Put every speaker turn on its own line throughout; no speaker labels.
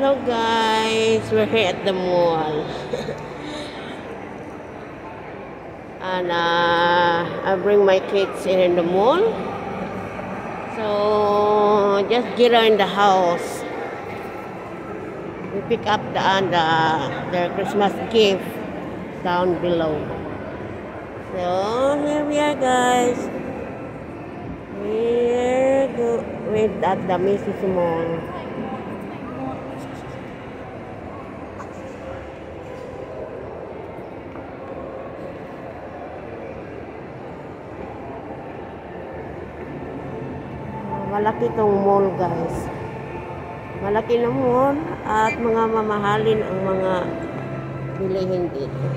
Hello guys, we're here at the mall. And I bring my kids in the mall. So just get her in the house. We pick up their Christmas gift down below. So here we are guys. We're at the Macy's Mall. Malaki tong mall guys. Malaki na mall at mga mamahalin ang mga bilihin dito.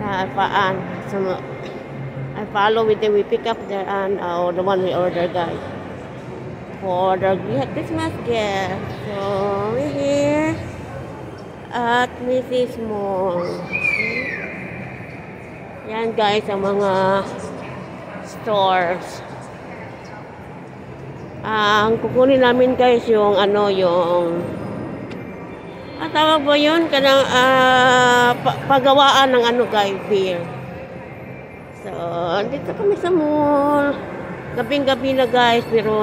I follow with them. We pick up the one we order guys for the Christmas gift. So we're here at Macy's Mall. Yan guys ang mga stores. Ang kukunin namin guys yung tawag ba yun? Kanang pagawaan ng guys, beer. So, dito kami sa mall. Gabing-gabi na guys, pero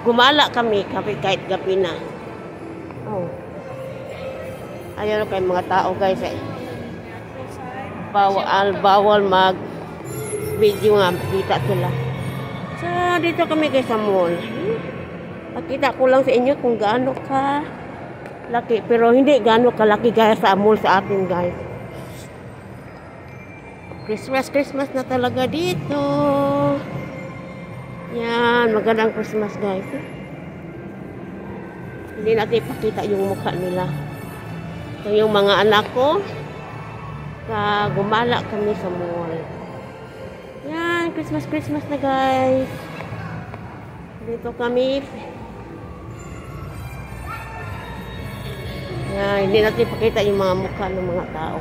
gumala kami kahit gabi na. Oh. Ayan kay mga tao guys eh. Bawal mag-video nga, kita sila. So, dito kami guys sa mall. Pakita ko lang sa inyo kung gaano ka laki. Pero hindi gaano kalaki guys sa mall sa atin guys. Christmas na talaga dito. Yan, magandang Christmas guys. Hindi natin ipakita yung mukha nila. So, yung mga anak ko, gumala kami sa mall. Yan, Christmas na guys. Dito kami. Yan, hindi natin ipakita yung mga mukha ng mga tao.